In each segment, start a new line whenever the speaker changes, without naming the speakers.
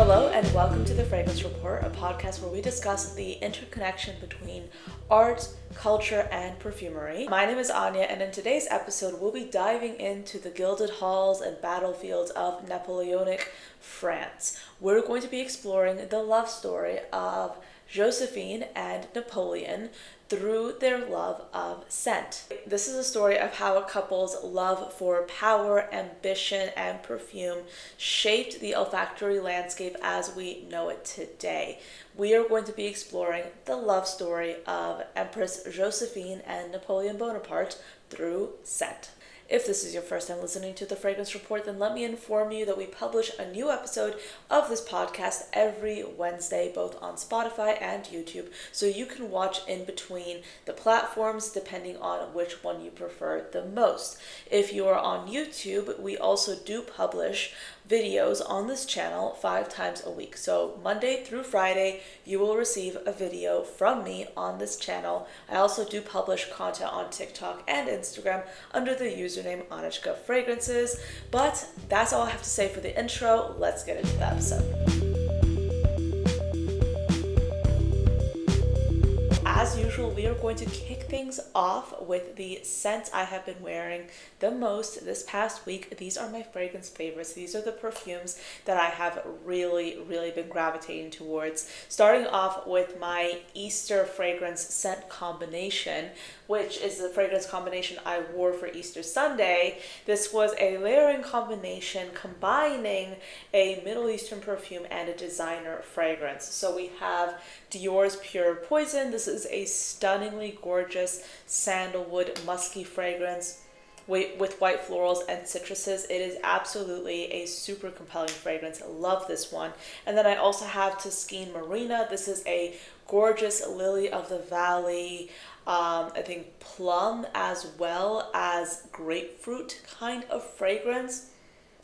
Hello and welcome to the Fragrance Report, a podcast where we discuss the interconnection between art, culture, and perfumery. My name is Anya, and in today's episode, we'll be diving into the gilded halls and battlefields of Napoleonic France. We're going to be exploring the love story of Josephine and Napoleon through their love of scent. This is a story of how a couple's love for power, ambition, and perfume shaped the olfactory landscape as we know it today. We are going to be exploring the love story of Empress Josephine and Napoleon Bonaparte through scent. If this is your first time listening to the Fragrance Report, then let me inform you that we publish a new episode of this podcast every Wednesday, both on Spotify and YouTube, so you can watch in between the platforms depending on which one you prefer the most. If you are on YouTube, we also do publish videos on this channel 5 times a week. So Monday through Friday, you will receive a video from me on this channel. I also do publish content on TikTok and Instagram under the username ANECHKAFRAGRANCES. But that's all I have to say for the intro. Let's get into the episode. As usual, we are going to kick things off with the scents I have been wearing the most this past week. These are my fragrance favorites. These are the perfumes that I have really been gravitating towards. Starting off with my Easter fragrance scent combination, which is the fragrance combination I wore for Easter Sunday. This was a layering combination combining a Middle Eastern perfume and a designer fragrance. So we have Dior's Pure Poison. This is a stunningly gorgeous sandalwood musky fragrance with white florals and citruses. It is absolutely a super compelling fragrance. I love this one. And then I also have Tuskene Marina. This is a gorgeous lily of the valley, I think plum as well as grapefruit kind of fragrance.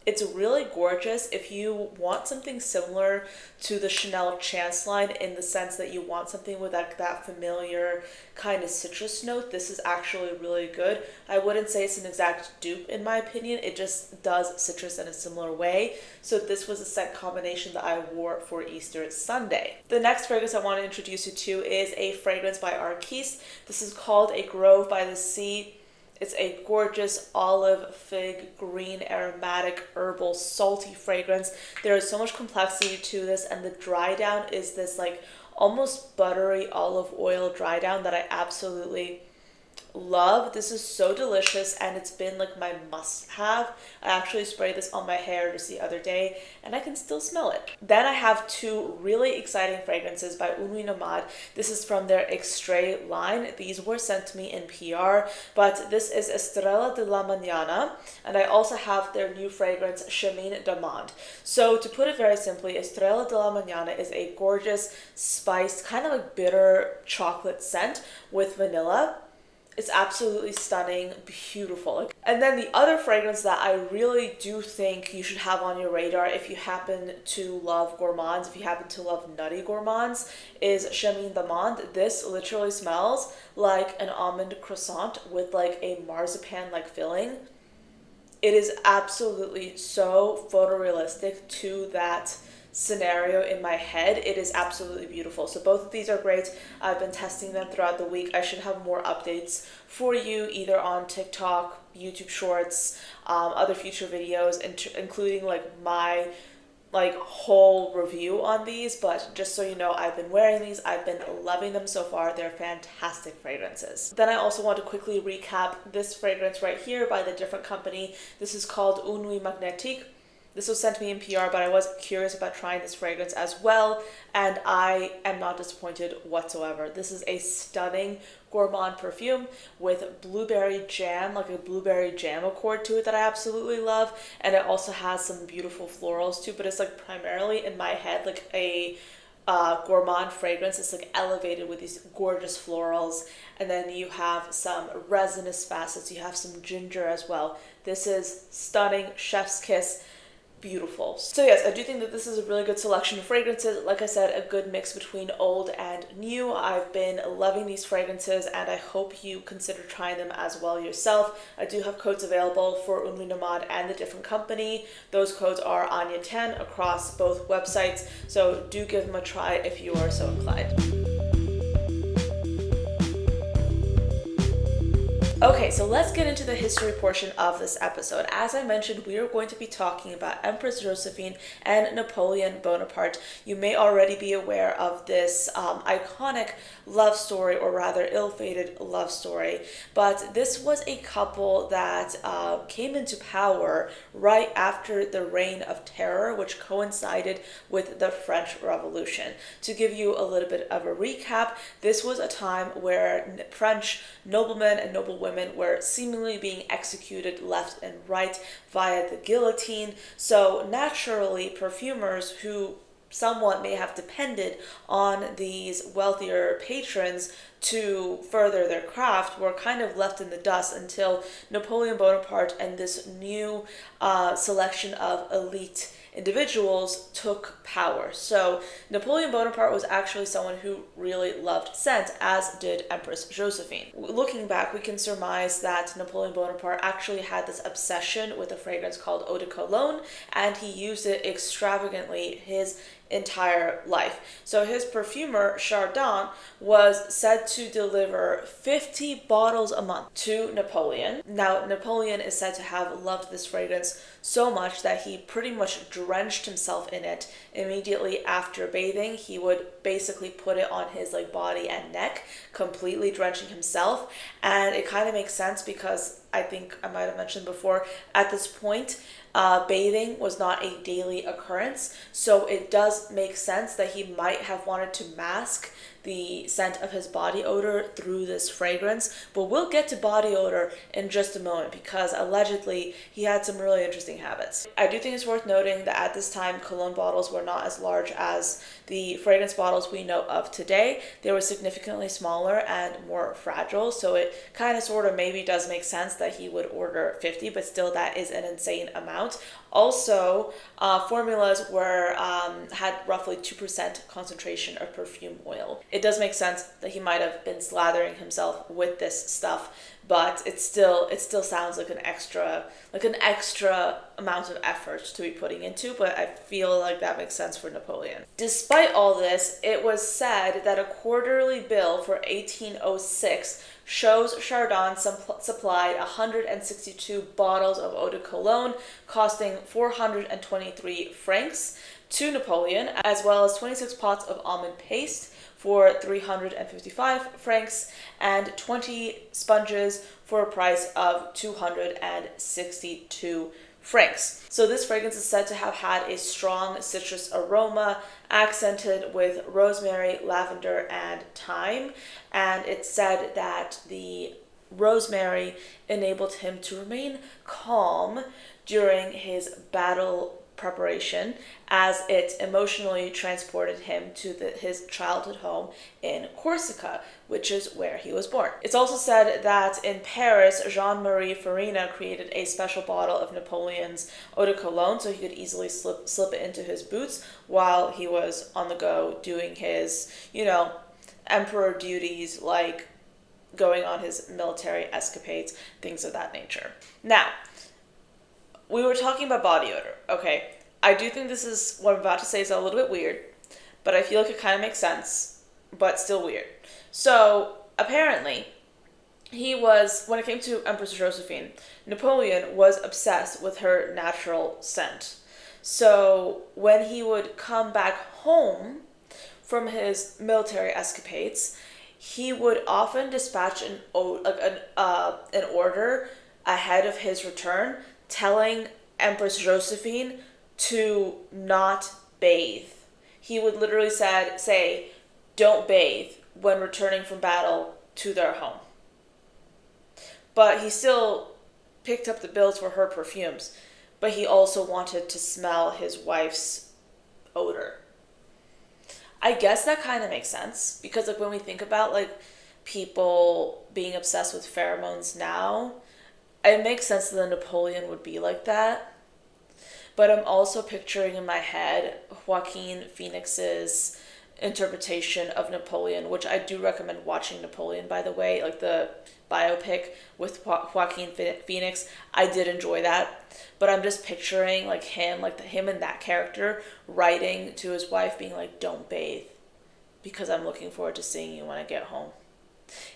It's really gorgeous if you want something similar to the Chanel Chance line in the sense that you want something with that familiar kind of citrus note. This is actually really good. I wouldn't say it's an exact dupe in my opinion. It just does citrus in a similar way. So this was a scent combination that I wore for Easter Sunday. The next fragrance I want to introduce you to is a fragrance by Arquise. This is called A Grove by the Sea. It's a gorgeous olive, fig, green, aromatic, herbal, salty fragrance. There is so much complexity to this, and the dry down is this like almost buttery olive oil dry down that I absolutely love. This is so delicious, and it's been like my must-have. I actually sprayed this on my hair just the other day, and I can still smell it. Then I have 2 really exciting fragrances by Une Nuit Nomade. This is from their Extrait line. These were sent to me in PR, but this is Estrella de la Mañana, and I also have their new fragrance, Chemin d'Amande. So to put it very simply, Estrella de la Mañana is a gorgeous, spiced, kind of like bitter chocolate scent with vanilla. It's absolutely stunning, beautiful. And then the other fragrance that I really do think you should have on your radar if you happen to love gourmands, if you happen to love nutty gourmands, is Chemin d'Amande. This literally smells like an almond croissant with like a marzipan-like filling. It is absolutely so photorealistic to that scenario in my head. It is absolutely beautiful. So both of these are great. I've been testing them throughout the week. I should have more updates for you either on TikTok, YouTube Shorts, other future videos, including like my whole review on these. But just so you know, I've been wearing these. I've been loving them so far. They're fantastic fragrances. Then I also want to quickly recap this fragrance right here by the different company. This is called Une Nuit Magnétique. This was sent to me in PR, but I was curious about trying this fragrance as well, and I am not disappointed whatsoever. This is a stunning gourmand perfume with blueberry jam, like a blueberry jam accord to it that I absolutely love, and it also has some beautiful florals too, but it's like primarily in my head like a gourmand fragrance. It's like elevated with these gorgeous florals, and then you have some resinous facets, you have some ginger as well. This is stunning, chef's kiss. beautiful. So yes, I do think that this is a really good selection of fragrances. Like I said, a good mix between old and new. I've been loving these fragrances and I hope you consider trying them as well yourself. I do have codes available for Une Nuit Nomade and the different company. Those codes are Anya 10 across both websites, so do give them a try if you are so inclined. Okay, so let's get into the history portion of this episode. As I mentioned, we are going to be talking about Empress Josephine and Napoleon Bonaparte. You may already be aware of this iconic love story, or rather ill-fated love story, but this was a couple that came into power right after the Reign of Terror, which coincided with the French Revolution. To give you a little bit of a recap, this was a time where French noblemen and noblewomen were seemingly being executed left and right via the guillotine. So naturally, perfumers who somewhat may have depended on these wealthier patrons to further their craft were kind of left in the dust until Napoleon Bonaparte and this new selection of elite individuals took power. So Napoleon Bonaparte was actually someone who really loved scent, as did Empress Josephine. Looking back, we can surmise that Napoleon Bonaparte actually had this obsession with a fragrance called Eau de Cologne, and he used it extravagantly his entire life. So his perfumer, Chardin, was said to deliver 50 bottles a month to Napoleon. Now, Napoleon is said to have loved this fragrance so much that he pretty much drenched himself in it immediately after bathing. He would basically put it on his body and neck, completely drenching himself. And it kind of makes sense because I think I might have mentioned before, at this point, bathing was not a daily occurrence, so it does make sense that he might have wanted to mask the scent of his body odor through this fragrance. But we'll get to body odor in just a moment because allegedly he had some really interesting habits. I do think it's worth noting that at this time, cologne bottles were not as large as the fragrance bottles we know of today. They were significantly smaller and more fragile, so it kind of sort of maybe does make sense that he would order 50, but still that is an insane amount. Also, formulas were had roughly 2% concentration of perfume oil. It does make sense that he might have been slathering himself with this stuff, but it still sounds like an extra amount of effort to be putting into, but I feel like that makes sense for Napoleon. Despite all this, it was said that a quarterly bill for 1806 shows Chardin supplied 162 bottles of eau de cologne, costing 423 francs to Napoleon, as well as 26 pots of almond paste for 355 francs, and 20 sponges for a price of 262 francs. So this fragrance is said to have had a strong citrus aroma, accented with rosemary, lavender, and thyme. And it's said that the rosemary enabled him to remain calm during his battle preparation, as it emotionally transported him to his childhood home in Corsica, which is where he was born. It's also said that in Paris, Jean-Marie Farina created a special bottle of Napoleon's eau de cologne so he could easily slip it into his boots while he was on the go doing his, emperor duties, like going on his military escapades, things of that nature. Now, we were talking about body odor, okay? I do think this is, what I'm about to say is a little bit weird, but I feel like it kind of makes sense, but still weird. So, apparently, when it came to Empress Josephine, Napoleon was obsessed with her natural scent. So, when he would come back home from his military escapades, he would often dispatch an order ahead of his return, telling Empress Josephine to not bathe. He would literally say, don't bathe when returning from battle to their home. But he still picked up the bills for her perfumes, but he also wanted to smell his wife's odor. I guess that kind of makes sense, because when we think about people being obsessed with pheromones now, it makes sense that Napoleon would be like that. but I'm also picturing in my head Joaquin Phoenix's interpretation of Napoleon, which I do recommend watching Napoleon, by the way, like the biopic with Joaquin Phoenix. I did enjoy that, but I'm just picturing like him and that character writing to his wife being like, don't bathe because I'm looking forward to seeing you when I get home.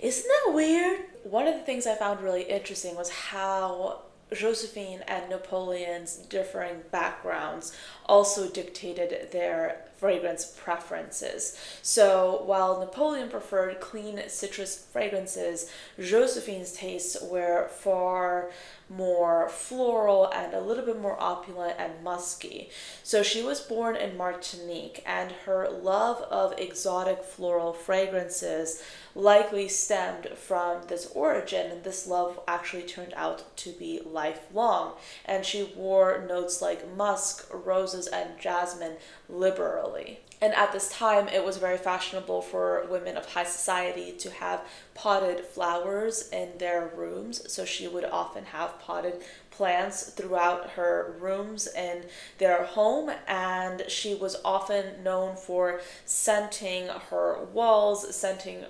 Isn't that weird? One of the things I found really interesting was how Josephine and Napoleon's differing backgrounds also dictated their fragrance preferences. So while Napoleon preferred clean citrus fragrances, Josephine's tastes were far more floral and a little bit more opulent and musky. So she was born in Martinique, and her love of exotic floral fragrances likely stemmed from this origin, and this love actually turned out to be lifelong. And she wore notes like musk, roses, and jasmine liberally. And at this time, it was very fashionable for women of high society to have potted flowers in their rooms. So she would often have potted plants throughout her rooms in their home, and she was often known for scenting her walls, scenting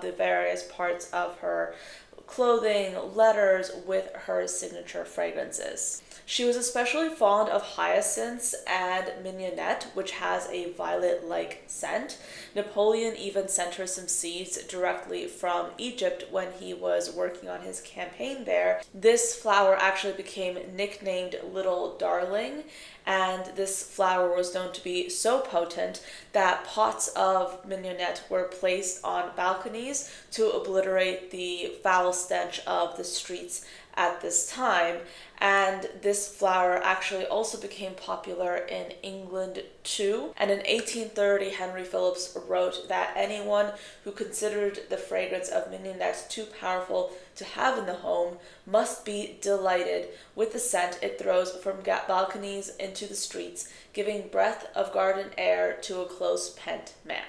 the various parts of her clothing, letters with her signature fragrances. She was especially fond of hyacinths and mignonette, which has a violet-like scent. Napoleon even sent her some seeds directly from Egypt when he was working on his campaign there. This flower actually became nicknamed Little Darling, and this flower was known to be so potent that pots of mignonette were placed on balconies to obliterate the foul stench of the streets at this time. And this flower actually also became popular in England too. And in 1830, Henry Phillips wrote that anyone who considered the fragrance of mignonette too powerful to have in the home must be delighted with the scent it throws from balconies into the streets, giving breath of garden air to a close-pent man.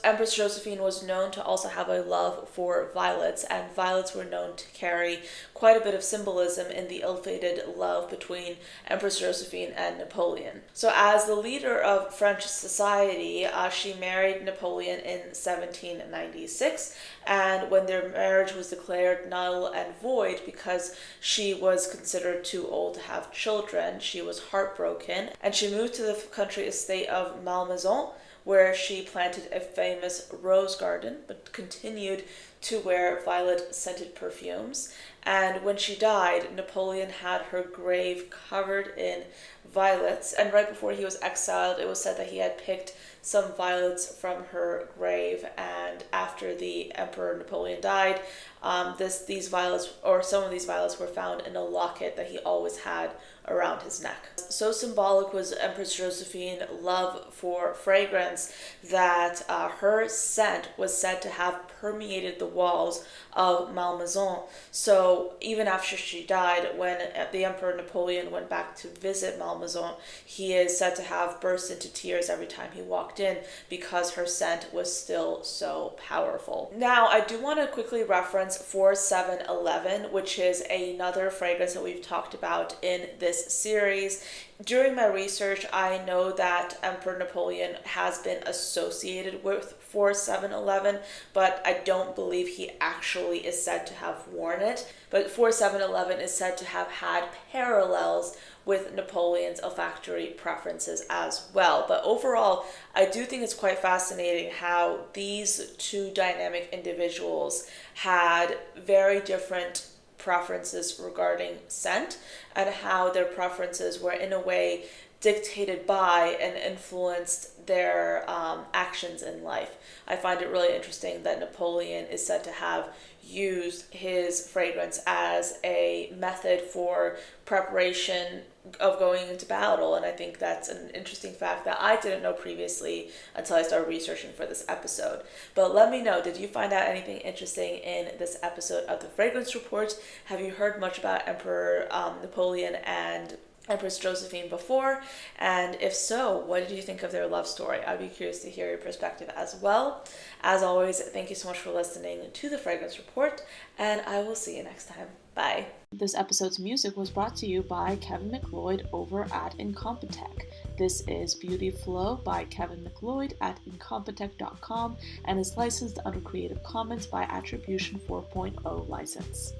Empress Josephine was known to also have a love for violets, and violets were known to carry quite a bit of symbolism in the ill-fated love between Empress Josephine and Napoleon. So as the leader of French society, she married Napoleon in 1796, and when their marriage was declared null and void because she was considered too old to have children, she was heartbroken, and she moved to the country estate of Malmaison, where she planted a famous rose garden, but continued to wear violet-scented perfumes. And when she died, Napoleon had her grave covered in violets. And right before he was exiled, it was said that he had picked some violets from her grave. And after the Emperor Napoleon died, these violets, or some of these violets, were found in a locket that he always had around his neck. So symbolic was Empress Josephine's love for fragrance that her scent was said to have permeated the walls of Malmaison. So even after she died, when the Emperor Napoleon went back to visit Malmaison, he is said to have burst into tears every time he walked in because her scent was still so powerful. Now, I do want to quickly reference 4711, which is another fragrance that we've talked about in this series. During my research, I know that Emperor Napoleon has been associated with 4711, but I don't believe he actually is said to have worn it. But 4711 is said to have had parallels with Napoleon's olfactory preferences as well. But overall, I do think it's quite fascinating how these two dynamic individuals had very different preferences regarding scent, and how their preferences were in a way dictated by and influenced their actions in life. I find it really interesting that Napoleon is said to have used his fragrance as a method for preparation of going into battle, and I think that's an interesting fact that I didn't know previously until I started researching for this episode. But let me know, did you find out anything interesting in this episode of the Fragrance Report? Have you heard much about Emperor Napoleon and Empress Josephine before? And if so, what did you think of their love story? I'd be curious to hear your perspective as well. As always, thank you so much for listening to the Fragrance Report, and I will see you next time. Bye. This episode's music was brought to you by Kevin McLeod over at Incompetech. This is Beauty Flow by Kevin McLeod at incompetech.com and is licensed under Creative Commons by Attribution 4.0 license.